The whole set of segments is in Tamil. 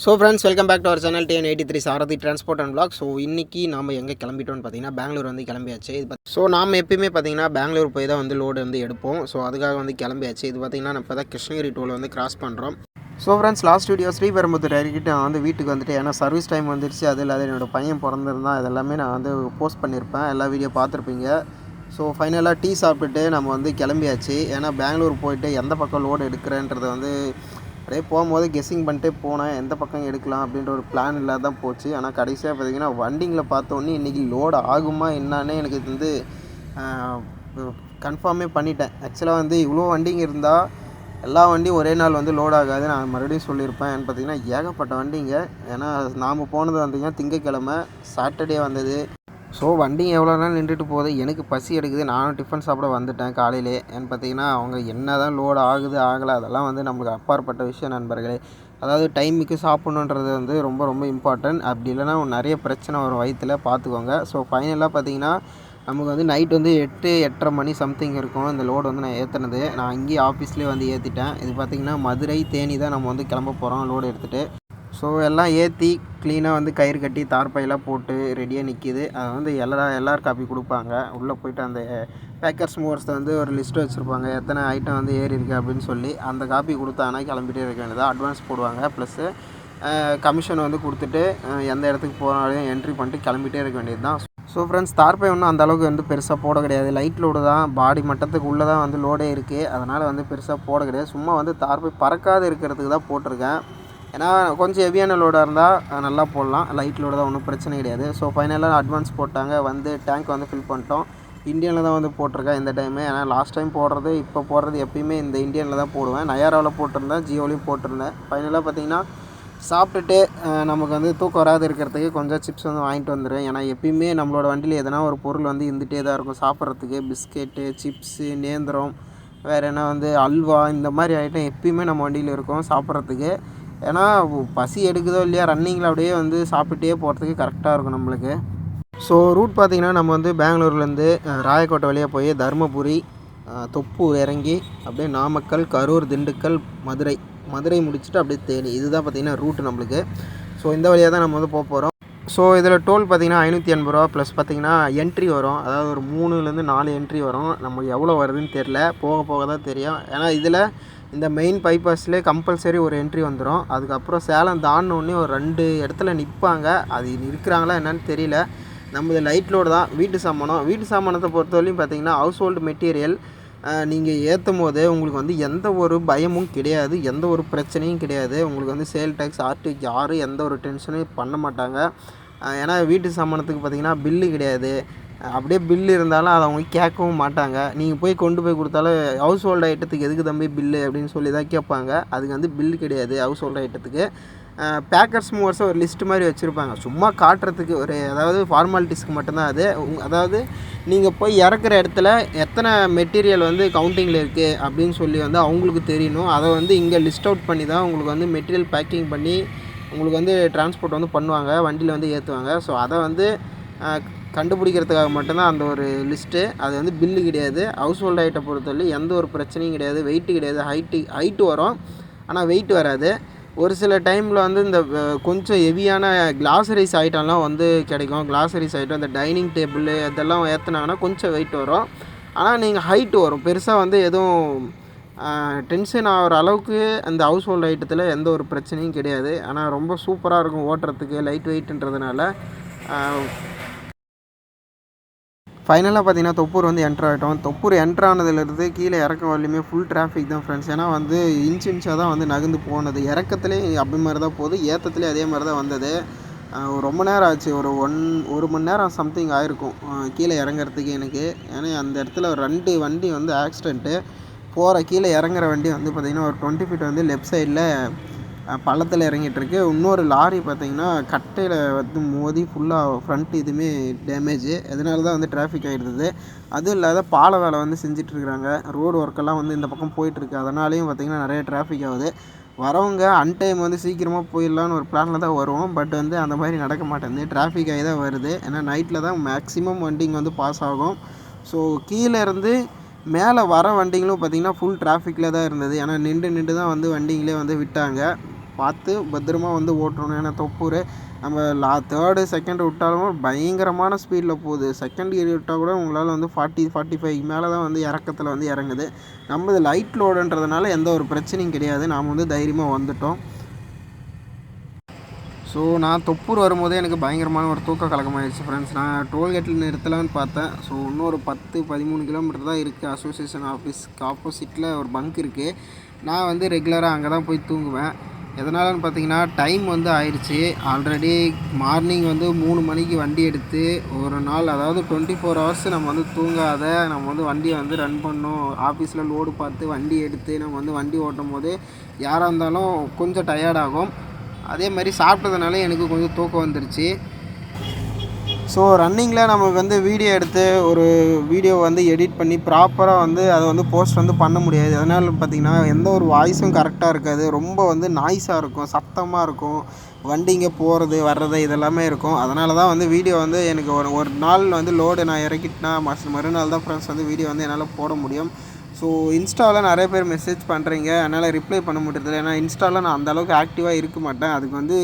So friends, welcome back to our channel TN83 Sarathi transport and vlog. So இன்றைக்கி நாம் எங்கே கிளம்பிட்டோம்னு பார்த்தீங்கன்னா பெங்களூர் வந்து கிளம்பியாச்சு. ஸோ நாம் எப்பயுமே பார்த்தீங்கன்னா பெங்களூர் போய் தான் வந்து லோடு வந்து எடுப்போம். ஸோ அதுக்காக வந்து கிளம்பியாச்சு. இது பார்த்தீங்கன்னா நம்ம இப்போ தான் கிருஷ்ணகிரி டோல் வந்து கிராஸ் பண்ணுறோம். So friends, last video Sriperumbudur இறக்கிட்டு நான் வந்து வீட்டுக்கு வந்துட்டு, ஏன்னா சர்வீஸ் டைம் வந்துருச்சு. அது இல்லாத என்னோடய பையன் பிறந்திருந்தான். இதெல்லாமே நான் வந்து போஸ்ட் பண்ணியிருப்பேன், எல்லா வீடியோ பார்த்துருப்பீங்க. ஸோ ஃபைனலாக டீ சாப்பிட்டுட்டு நம்ம வந்து கிளம்பியாச்சு. ஏன்னா பெங்களூர் போயிட்டு எந்த பக்கம் லோடு எடுக்கிறேன்றதை வந்து அப்படியே போகும்போது கெஸ்ஸிங் பண்ணிட்டே போனேன், எந்த பக்கம் எடுக்கலாம் அப்படின்ற ஒரு பிளான் இல்லாத தான் போச்சு. ஆனால் கடைசியாக பார்த்திங்கன்னா வண்டிங்களை பார்த்தோன்னே இன்றைக்கி லோடு ஆகுமா என்னான்னே எனக்கு இது வந்து கன்ஃபார்மே பண்ணிட்டேன். ஆக்சுவலாக வந்து இவ்வளோ வண்டிங்க இருந்தால் எல்லா வண்டியும் ஒரே நாள் வந்து லோட் ஆகாது. நான் மறுபடியும் சொல்லியிருப்பேன். ஏன்னு பார்த்திங்கன்னா ஏகப்பட்ட வண்டிங்க. ஏன்னா நாம் போனது வந்திங்கன்னா திங்கக்கிழமை, சாட்டர்டே வந்தது. ஸோ வண்டிங்க எவ்வளோ நாள் நின்றுட்டு போகுது, எனக்கு பசி எடுக்குது. நானும் டிஃபன் சாப்பிட வந்துட்டேன் காலையிலே. ஏன்னு பார்த்தீங்கன்னா அவங்க என்ன தான் லோடு ஆகுது ஆகலை அதெல்லாம் வந்து நம்மளுக்கு அப்பாற்பட்ட விஷயம் நண்பர்களே. அதாவது டைமுக்கு சாப்பிட்ணுன்றது வந்து ரொம்ப ரொம்ப இம்பார்ட்டன்ட். அப்படி இல்லைனா நிறைய பிரச்சனை வரும் வயிற்றில், பார்த்துக்கோங்க. ஸோ ஃபைனலாக பார்த்தீங்கன்னா நமக்கு வந்து நைட் வந்து 8-8:30 மணி சம்திங் இருக்கும். இந்த லோடு வந்து நான் ஏற்றினது, நான் இங்கேயே ஆஃபீஸ்லேயே வந்து ஏற்றிட்டேன். இது பார்த்திங்கன்னா மதுரை தேனி தான் நம்ம வந்து கிளம்ப போகிறோம் லோடு எடுத்துகிட்டு. ஸோ எல்லாம் ஏற்றி க்ளீனாக வந்து கயிறு கட்டி தார்பாயெல்லாம் போட்டு ரெடியாக நிற்கிது. அது வந்து எல்ஆர் காப்பி கொடுப்பாங்க. உள்ளே போய்ட்டு அந்த பேக்கர்ஸ் மூவர்ஸை வந்து ஒரு லிஸ்ட்டு வச்சுருப்பாங்க, எத்தனை ஐட்டம் வந்து ஏறி இருக்குது அப்படின்னு சொல்லி. அந்த காப்பி கொடுத்தாங்கன்னா கிளம்பிட்டே இருக்க வேண்டியதாக. அட்வான்ஸ் போடுவாங்க, ப்ளஸ்ஸு கமிஷன் வந்து கொடுத்துட்டு எந்த இடத்துக்கு போனாலும் என்ட்ரி பண்ணிட்டு கிளம்பிட்டே இருக்க வேண்டியது தான். ஸோ ஃப்ரெண்ட்ஸ், தார்பாய் ஒன்றும் அந்தளவுக்கு வந்து பெருசாக போட கிடையாது. லைட் லோடு தான், பாடி மட்டத்துக்கு உள்ளே தான் வந்து லோடே இருக்குது. அதனால் வந்து பெருசாக போட கிடையாது. சும்மா வந்து தார்பாய் பறக்காது இருக்கிறதுக்கு தான் போட்டிருக்கேன். ஏன்னா கொஞ்சம் ஹெவியான லோடாக இருந்தால் நல்லா போடலாம், லைட் லோடு தான், ஒன்றும் பிரச்சனை கிடையாது. ஸோ ஃபைனலாக அட்வான்ஸ் போட்டாங்க, வந்து டேங்க் வந்து ஃபில் பண்ணிட்டோம். இந்தியனில் தான் வந்து போட்டிருக்கேன் இந்த டைமு. ஏன்னா லாஸ்ட் டைம் போடுறது இப்போ போடுறது எப்பயுமே இந்த இந்தியனில் தான் போடுவேன். நயாராவில் போட்டிருந்தேன், ஜியோலையும் போட்டிருந்தேன். ஃபைனலாக பார்த்திங்கன்னா சாப்பிட்டுட்டு நமக்கு வந்து தூக்கம் வராது இருக்கிறதுக்கு கொஞ்சம் சிப்ஸ் வந்து வாங்கிட்டு வந்துடுவேன். ஏன்னா எப்பயுமே நம்மளோட வண்டியில் எதனா ஒரு பொருள் வந்து இருந்துகிட்டே தான் இருக்கும் சாப்பிட்றதுக்கு. பிஸ்கெட்டு, சிப்ஸு, நேந்திரம், வேறு என்ன வந்து அல்வா, இந்த மாதிரி ஐட்டம் எப்பயுமே நம்ம வண்டியில் இருக்கும் சாப்பிட்றதுக்கு. ஏன்னா பசி எடுக்குதோ இல்லையா, ரன்னிங்கில் அப்படியே வந்து சாப்பிட்டே போகிறதுக்கு கரெக்டாக இருக்கும் நம்மளுக்கு. ஸோ ரூட் பார்த்திங்கன்னா நம்ம வந்து பெங்களூர்லேருந்து ராயக்கோட்டை வழியாக போய் தருமபுரி, தொப்பூர் இறங்கி அப்படியே நாமக்கல், கரூர், திண்டுக்கல், மதுரை முடிச்சுட்டு அப்படியே தேனி. இதுதான் பார்த்திங்கன்னா ரூட்டு நம்மளுக்கு. ஸோ இந்த வழியாக தான் நம்ம வந்து போகிறோம். ஸோ இதில் டோல் பார்த்திங்கன்னா 580 ரூபா ப்ளஸ் பார்த்திங்கன்னா என்ட்ரி வரும். அதாவது ஒரு 3-4 என்ட்ரி வரும். நம்மளுக்கு எவ்வளோ வருதுன்னு தெரில, போக போக தான் தெரியும். ஏன்னா இதில் இந்த மெயின் பைபாஸ்லேயே கம்பல்சரி ஒரு என்ட்ரி வந்துடும். அதுக்கப்புறம் சேலம் தாண்டினோடனே ஒரு 2 இடத்துல நிற்பாங்க. அது இருக்கிறாங்களா என்னன்னு தெரியல. நம்மளது லைட் லோடு தான், வீட்டு சாமானத்தை பொறுத்தவரையும் பார்த்திங்கன்னா ஹவுஸ் ஹோல்டு மெட்டீரியல் நீங்கள் ஏற்றும் போது உங்களுக்கு வந்து எந்த ஒரு பயமும் கிடையாது, எந்த ஒரு பிரச்சனையும் கிடையாது. உங்களுக்கு வந்து சேல் டேக்ஸ், ஆர்டிக்கு யாரும் எந்த ஒரு டென்ஷனும் பண்ண மாட்டாங்க. ஏன்னா வீட்டு சாமானத்துக்கு பார்த்திங்கன்னா பில்லு கிடையாது. அப்படியே பில்லு இருந்தாலும் அதை அவங்க கேட்கவும் மாட்டாங்க. நீங்கள் போய் கொண்டு போய் கொடுத்தாலும் ஹவுஸ் ஹோல்டு ஐட்டத்துக்கு எதுக்கு தம்பி பில்லு அப்படின்னு சொல்லி தான் கேட்பாங்க. அதுக்கு வந்து பில்லு கிடையாது ஹவுஸ் ஹோல்டு ஐட்டத்துக்கு. பேக்கர்ஸ் மூவர்ஸை ஒரு லிஸ்ட்டு மாதிரி வச்சுருப்பாங்க, சும்மா காட்டுறதுக்கு, ஒரு அதாவது ஃபார்மாலிட்டிஸ்க்கு மட்டும்தான் அது. அதாவது நீங்கள் போய் இறக்குற இடத்துல எத்தனை மெட்டீரியல் வந்து கவுண்டிங்கில் இருக்குது அப்படின்னு சொல்லி வந்து அவங்களுக்கு தெரியணும். அதை வந்து இங்கே லிஸ்ட் அவுட் பண்ணி தான் உங்களுக்கு வந்து மெட்டீரியல் பேக்கிங் பண்ணி உங்களுக்கு வந்து டிரான்ஸ்போர்ட் வந்து பண்ணுவாங்க, வண்டியில் வந்து ஏற்றுவாங்க. ஸோ அதை வந்து கண்டுபிடிக்கிறதுக்காக மட்டும்தான் அந்த ஒரு லிஸ்ட்டு. அது வந்து பில்லு கிடையாது. ஹவுஸ் ஹோல்டு ஐட்டை பொறுத்தவரை எந்த ஒரு பிரச்சனையும் கிடையாது. வெயிட்டு கிடையாது, ஹைட்டு வரும் ஆனால் வெயிட் வராது. ஒரு சில டைமில் வந்து இந்த கொஞ்சம் ஹெவியான கிளாசரிஸ் ஐட்டம்லாம் வந்து கிடைக்கும். கிளாசரிஸ் ஐட்டம், இந்த டைனிங் டேபிள் இதெல்லாம் ஏற்றுனாங்கன்னா கொஞ்சம் வெயிட் வரும். ஆனால் நீங்கள் ஹைட்டு வரும். பெருசாக வந்து எதுவும் டென்ஷன் ஆகிற அளவுக்கு அந்த ஹவுஸ் ஹோல்டு ஐட்டத்தில் எந்த ஒரு பிரச்சனையும் கிடையாது. ஆனால் ரொம்ப சூப்பராக இருக்கும் ஓட்டுறதுக்கு, லைட் வெயிட்ன்றதுனால. ஃபைனலாக பார்த்திங்கன்னா தொப்பூர் வந்து என்ட்ரு ஆகிட்டோம். தொப்பூர் என்ட்ரு ஆனதுலேருந்து கீழே இறக்க வரலையுமே ஃபுல் டிராஃபிக் தான் ஃப்ரெண்ட்ஸ். ஏன்னா வந்து இன்ச்சாக தான் வந்து நகர்ந்து போனது. இறக்கத்துலேயே அப்படி மாதிரி தான் போகுது, ஏற்றத்துலேயே அதே மாதிரி தான் வந்தது. ரொம்ப நேரம் ஆச்சு, ஒரு மணி நேரம் சம்திங் ஆகிருக்கும் கீழே இறங்குறதுக்கு எனக்கு. ஏன்னா அந்த இடத்துல 2 வண்டி வந்து ஆக்சிடெண்ட்டு. கீழே இறங்குற வண்டி வந்து பார்த்திங்கன்னா ஒரு 20 ஃபீட் வந்து லெஃப்ட் சைடில் பள்ளத்தில் இறங்கிட்டுருக்கு. இன்னொரு லாரி பார்த்திங்கன்னா கட்டையில் வந்து மோதி ஃபுல்லாக ஃப்ரண்ட் இதுவுமே டேமேஜு. அதனால தான் வந்து டிராஃபிக் ஆகிடுது. அதுவும் இல்லாத பால வேலை வந்து செஞ்சிட்ருக்குறாங்க, ரோடு ஒர்க்கெல்லாம் வந்து இந்த பக்கம் போயிட்டுருக்கு. அதனாலேயும் பார்த்திங்கன்னா நிறைய டிராஃபிக் ஆகுது. வரவங்க அன்டைம் வந்து சீக்கிரமாக போயிடலான்னு ஒரு பிளானில் தான் வருவோம். பட் வந்து அந்த மாதிரி நடக்க மாட்டேங்குது, டிராஃபிக் ஆகி தான் வருது. ஏன்னா நைட்டில் தான் மேக்ஸிமம் வண்டிங்க வந்து பாஸ் ஆகும். ஸோ கீழே இருந்து மேலே வர வண்டிங்களும் பார்த்திங்கன்னா ஃபுல் டிராஃபிக்கில் தான் இருந்தது. ஏன்னா நின்று தான் வந்து வண்டிங்களே வந்து விட்டாங்க. பார்த்து பத்திரமா வந்து ஓட்டணும். ஏன்னா தொப்பூர் நம்ம தேர்டு செகண்ட் விட்டாலும் பயங்கரமான ஸ்பீடில் போகுது. செகண்ட் கியர் விட்டால் கூட உங்களால் வந்து 40-45 மேலே தான் வந்து இறக்கத்தில் வந்து இறங்குது. நம்ம இது லைட் லோடுன்றதுனால எந்த ஒரு பிரச்சனையும் கிடையாது. நாம் வந்து தைரியமாக வந்துட்டோம். ஸோ நான் தொப்பூர் வரும்போதே எனக்கு பயங்கரமான ஒரு தூக்க கலக்கமாகிடுச்சு ஃப்ரெண்ட்ஸ். நான் டோல்கேட்டில் நிறுத்தலான்னு பார்த்தேன். ஸோ இன்னும் ஒரு 10-13 கிலோமீட்டர் தான் இருக்குது. அசோசியேஷன் ஆஃபீஸ்க்கு ஆப்போசிட்டில் ஒரு பங்க் இருக்குது. நான் வந்து ரெகுலராக அங்கே தான் போய் தூங்குவேன். எதனாலன்னு பார்த்தீங்கன்னா டைம் வந்து ஆயிடுச்சு. ஆல்ரெடி மார்னிங் வந்து 3 மணிக்கு வண்டி எடுத்து ஒரு நாள், அதாவது 24 ஹவர்ஸ் நம்ம வந்து தூங்காத நம்ம வந்து வண்டியை வந்து ரன் பண்ணோம். ஆஃபீஸில் லோடு பார்த்து வண்டி எடுத்து நம்ம வந்து வண்டி ஓட்டும் போது யாராக இருந்தாலும் கொஞ்சம் டயர்டாகும். அதே மாதிரி சாப்பிட்டதுனால எனக்கு கொஞ்சம் தூக்கம் வந்துருச்சு. ஸோ ரன்னிங்கில் நம்ம வந்து வீடியோ எடுத்து ஒரு வீடியோ வந்து எடிட் பண்ணி ப்ராப்பராக வந்து அதை வந்து போஸ்ட் வந்து பண்ண முடியாது. அதனால் பார்த்திங்கன்னா எந்த ஒரு வாய்ஸும் கரெக்டாக இருக்காது. ரொம்ப வந்து நாய்ஸாக இருக்கும், சத்தமாக இருக்கும், வண்டிங்க போகிறது வர்றது இதெல்லாமே இருக்கும். அதனால தான் வந்து வீடியோ வந்து எனக்கு ஒரு நாள் வந்து லோடு நான் இறக்கிட்டேன்னா மறுநாள் தான் ஃப்ரெண்ட்ஸ் வந்து வீடியோ வந்து என்னால் போட முடியும். ஸோ இன்ஸ்டாவில் நிறைய பேர் மெசேஜ் பண்ணுறீங்க, அதனால் ரிப்ளை பண்ண முடியறதில்ல. ஏன்னா இன்ஸ்டாவில் நான் அந்தளவுக்கு ஆக்டிவாக இருக்க மாட்டேன். அதுக்கு வந்து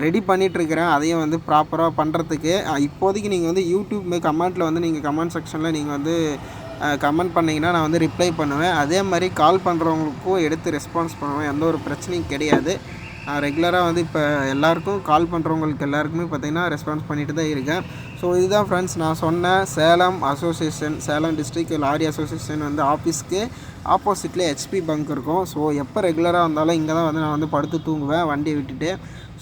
ரெடி பண்ணிகிட்ருக்கிறேன், அதையும் வந்து ப்ராப்பராக பண்ணுறதுக்கு. இப்போதைக்கு நீங்கள் வந்து யூடியூப் கமெண்ட்டில் வந்து நீங்கள் கமெண்ட் செக்ஷனில் நீங்கள் வந்து கமெண்ட் பண்ணிங்கன்னா நான் வந்து ரிப்ளை பண்ணுவேன். அதே மாதிரி கால் பண்ணுறவங்களுக்கும் எடுத்து ரெஸ்பான்ஸ் பண்ணுவேன். எந்த ஒரு பிரச்சனையும் கிடையாது. நான் ரெகுலராக வந்து இப்போ எல்லாேருக்கும் கால் பண்ணுறவங்களுக்கு எல்லாருக்குமே பார்த்திங்கன்னா ரெஸ்பான்ஸ் பண்ணிட்டு தான் இருக்கேன். ஸோ இதுதான் ஃப்ரெண்ட்ஸ் நான் சொன்ன Salem association, Salem district lorry association வந்து ஆஃபீஸ்க்கு ஆப்போசிட்டில் ஹெச்பி பங்க் இருக்கும். ஸோ எப்போ ரெகுலராக வந்தாலும் இங்கே தான் வந்து நான் வந்து படுத்து தூங்குவேன் வண்டியை விட்டுட்டு.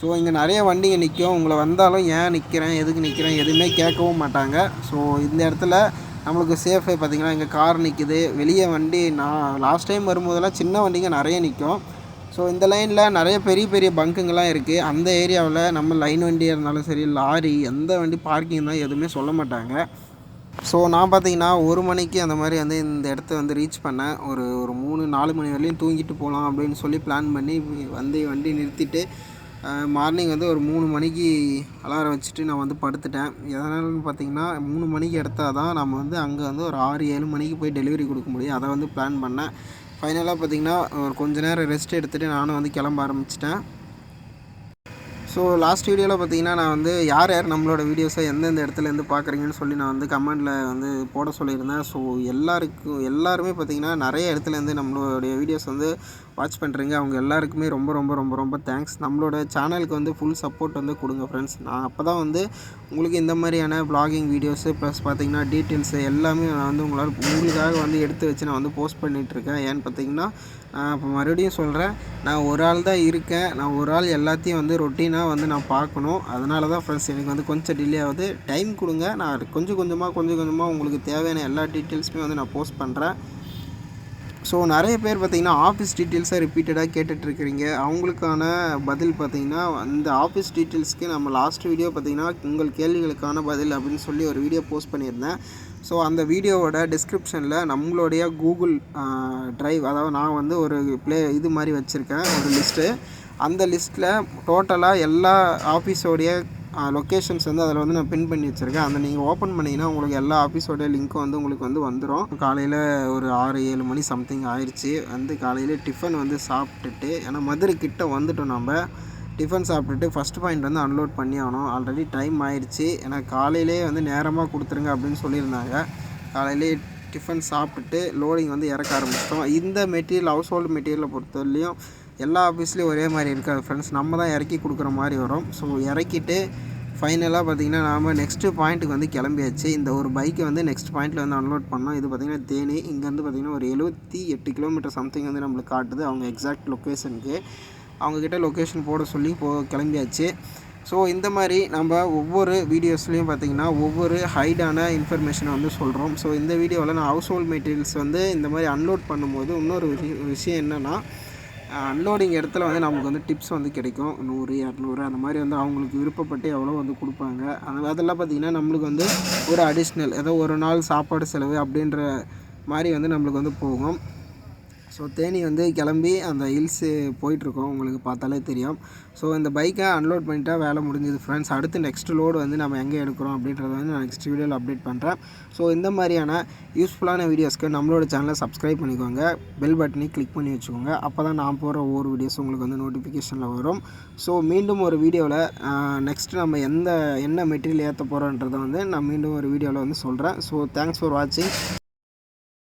ஸோ இங்கே நிறைய வண்டிங்க நிற்கும். உங்களை வந்தாலும் ஏன் நிற்கிறேன், எதுக்கு நிற்கிறேன் எதுவுமே கேட்கவும் மாட்டாங்க. ஸோ இந்த இடத்துல நம்மளுக்கு சேஃபு. பார்த்திங்கன்னா இங்கே கார் நிற்கிது, வெளியே வண்டி. நான் லாஸ்ட் டைம் வரும்போதெல்லாம் சின்ன வண்டிங்க நிறைய நிற்கும். ஸோ இந்த லைனில் நிறைய பெரிய பெரிய பங்குங்கெல்லாம் இருக்குது. அந்த ஏரியாவில் நம்ம லைன் வண்டியாக இருந்தாலும் சரி, லாரி, எந்த வண்டி பார்க்கிங் தான் எதுவுமே சொல்ல மாட்டாங்க. ஸோ நான் பார்த்திங்கன்னா 1 மணிக்கு அந்த மாதிரி வந்து இந்த இடத்த வந்து ரீச் பண்ணேன். ஒரு 3-4 மணி வரையிலும் தூங்கிட்டு போகலாம் அப்படின்னு சொல்லி பிளான் பண்ணி வண்டி நிறுத்திட்டு மார்னிங் வந்து ஒரு 3 மணிக்கு அலாரம் வச்சுட்டு நான் வந்து படுத்துட்டேன். எதனாலன்னு பார்த்திங்கன்னா 3 மணிக்கு எடுத்தால் தான் நம்ம வந்து அங்கே வந்து ஒரு 6-7 மணிக்கு போய் டெலிவரி கொடுக்க முடியும். அதை வந்து பிளான் பண்ணேன். ஃபைனலாக பார்த்திங்கன்னா ஒரு கொஞ்சம் நேரம் ரெஸ்ட் எடுத்துகிட்டு நானும் வந்து கிளம்ப ஆரம்பிச்சிட்டேன். ஸோ லாஸ்ட் வீடியோவில் பார்த்திங்கன்னா நான் வந்து யார் யார் நம்மளோட வீடியோஸை எந்தெந்த இடத்துலேருந்து பார்க்குறீங்கன்னு சொல்லி நான் வந்து கமெண்டில் வந்து போட சொல்லியிருந்தேன். ஸோ எல்லாருமே பார்த்திங்கன்னா நிறைய இடத்துலேருந்து நம்மளுடைய வீடியோஸ் வந்து வாட்ச் பண்ணுறீங்க. அவங்க எல்லாருக்குமே ரொம்ப ரொம்ப ரொம்ப ரொம்ப தேங்க்ஸ். நம்மளோட சேனலுக்கு வந்து ஃபுல் சப்போர்ட் வந்து கொடுங்க ஃப்ரெண்ட்ஸ். நான் அப்போ தான் வந்து உங்களுக்கு இந்த மாதிரியான வ்ளாகிங் வீடியோஸு ப்ளஸ் பார்த்திங்கன்னா டீட்டெயில்ஸு எல்லாமே நான் வந்து உங்களுக்காக வந்து எடுத்து வச்சு நான் வந்து போஸ்ட் பண்ணிகிட்ருக்கேன். ஏன்னு பார்த்திங்கன்னா இப்போ மறுபடியும் சொல்கிறேன், நான் ஒரு ஆள் தான் இருக்கேன். நான் ஒரு ஆள் எல்லாத்தையும் வந்து ரொட்டீனாக வந்து நான் பார்க்கணும். அதனால தான் ஃப்ரெண்ட்ஸ் எனக்கு வந்து கொஞ்சம் டிலே ஆகுது. டைம் கொடுங்க, நான் கொஞ்சம் கொஞ்சமாக உங்களுக்கு தேவையான எல்லா டீட்டெயில்ஸுமே வந்து நான் போஸ்ட் பண்ணுறேன். ஸோ நிறைய பேர் பார்த்திங்கன்னா ஆஃபீஸ் டீட்டெயில்ஸை ரிப்பீட்டடாக கேட்டுட்ருக்கிறீங்க. அவங்களுக்கான பதில் பார்த்திங்கன்னா அந்த ஆஃபீஸ் டீட்டெயில்ஸ்க்கு நம்ம லாஸ்ட் வீடியோ பார்த்திங்கன்னா உங்கள் கேள்விகளுக்கான பதில் அப்படின்னு சொல்லி ஒரு வீடியோ போஸ்ட் பண்ணியிருந்தேன். ஸோ அந்த வீடியோவோட டிஸ்கிரிப்ஷனில் நம்மளுடைய கூகுள் ட்ரைவ், அதாவது நான் வந்து ஒரு இது மாதிரி வச்சுருக்கேன் ஒரு லிஸ்ட்டு. அந்த லிஸ்ட்டில் டோட்டலாக எல்லா ஆஃபீஸோடைய லொக்கேஷன்ஸ் வந்து அதில் வந்து நான் பின் பண்ணி வச்சுருக்கேன். அந்த நீங்கள் ஓப்பன் பண்ணிங்கன்னா உங்களுக்கு எல்லா ஆஃபீஸோடைய லிங்க்கும் வந்து உங்களுக்கு வந்து வந்துடும். காலையில் ஒரு 6-7 மணி சம்திங் ஆயிடுச்சு. வந்து காலையில் டிஃபன் வந்து சாப்பிட்டுட்டு, ஏன்னா மதுரை கிட்ட வந்துட்டோம் நம்ம. டிஃபன் சாப்பிட்டுட்டு ஃபஸ்ட் பாயிண்ட் வந்து அன்லோட் பண்ணி ஆகணும். ஆல்ரெடி டைம் ஆயிடுச்சு. ஏன்னா காலையிலே வந்து நேரமாக கொடுத்துருங்க அப்படின்னு சொல்லியிருந்தாங்க. காலையிலே டிஃபன் சாப்பிட்டுட்டு லோடிங் வந்து இறக்க ஆரம்பிச்சிட்டோம். இந்த மெட்டீரியல் ஹவுஸ் ஹோல்டு மெட்டீரியலை பொறுத்தவரையிலையும் எல்லா ஆஃபீஸ்லேயும் ஒரே மாதிரி இருக்காது ஃப்ரெண்ட்ஸ். நம்ம தான் இறக்கி கொடுக்குற மாதிரி வரும். ஸோ இறக்கிட்டு ஃபைனலாக பார்த்திங்கன்னா நாம் நெக்ஸ்ட்டு பாயிண்ட்டுக்கு வந்து கிளம்பியாச்சு. இந்த ஒரு பைக்கை வந்து நெக்ஸ்ட் பாயிண்ட்டில் வந்து அன்லோட் பண்ணோம். இது பார்த்திங்கன்னா தேனி. இங்கேருந்து பார்த்திங்கன்னா ஒரு 78 கிலோமீட்டர் சம்திங் வந்து நம்மளுக்கு காட்டுது அவங்க எக்ஸாக்ட் லொக்கேஷனுக்கு. அவங்கக்கிட்ட லொக்கேஷன் போட சொல்லி கிளம்பியாச்சு. ஸோ இந்த மாதிரி நம்ம ஒவ்வொரு வீடியோஸ்லேயும் பார்த்திங்கன்னா ஒவ்வொரு ஹைடான இன்ஃபர்மேஷனை வந்து சொல்கிறோம். ஸோ இந்த வீடியோவில் நான் ஹவுஸ் ஹோல்ட் மெட்டீரியல்ஸ் வந்து இந்த மாதிரி அன்லோட் பண்ணும்போது இன்னொரு விஷயம் என்னென்னா, அன்லோடிங் இடத்துல வந்து நமக்கு வந்து டிப்ஸ் வந்து கிடைக்கும். 100-200 அந்த மாதிரி வந்து அவங்களுக்கு விருப்பப்பட்டு எவ்வளோ வந்து கொடுப்பாங்க. அதெல்லாம் பார்த்திங்கன்னா நம்மளுக்கு வந்து ஒரு அடிஷ்னல் ஏதோ ஒரு நாள் சாப்பாடு செலவு அப்படின்ற மாதிரி வந்து நம்மளுக்கு வந்து போகும். ஸோ தேனி வந்து கிளம்பி அந்த ஹில்ஸு போயிட்டுருக்கோம், உங்களுக்கு பார்த்தாலே தெரியும். ஸோ இந்த பைக்கை அன்லோட் பண்ணிட்டா வேலை முடிஞ்சுது ஃப்ரெண்ட்ஸ். அடுத்து நெக்ஸ்ட் லோடு வந்து நம்ம எங்கே எடுக்கிறோம் அப்படின்றத வந்து நான் நெக்ஸ்ட் வீடியோவில் அப்டேட் பண்ணுறேன். ஸோ இந்த மாதிரியான யூஸ்ஃபுல்லான வீடியோஸ்க்கு நம்மளோட சேனலை சப்ஸ்கிரைப் பண்ணிக்கோங்க, பெல் பட்டனையும் கிளிக் பண்ணி வச்சுக்கோங்க. அப்போ தான் நான் போகிற ஒவ்வொரு வீடியோஸ் உங்களுக்கு வந்து நோட்டிஃபிகேஷனில் வரும். ஸோ மீண்டும் ஒரு வீடியோவில் நெக்ஸ்ட்டு நம்ம என்ன மெட்டீரியல் ஏற்ற போகிறோன்றதை வந்து நான் மீண்டும் ஒரு வீடியோவில் வந்து சொல்கிறேன். ஸோ தேங்க்ஸ் ஃபார் வாட்சிங்.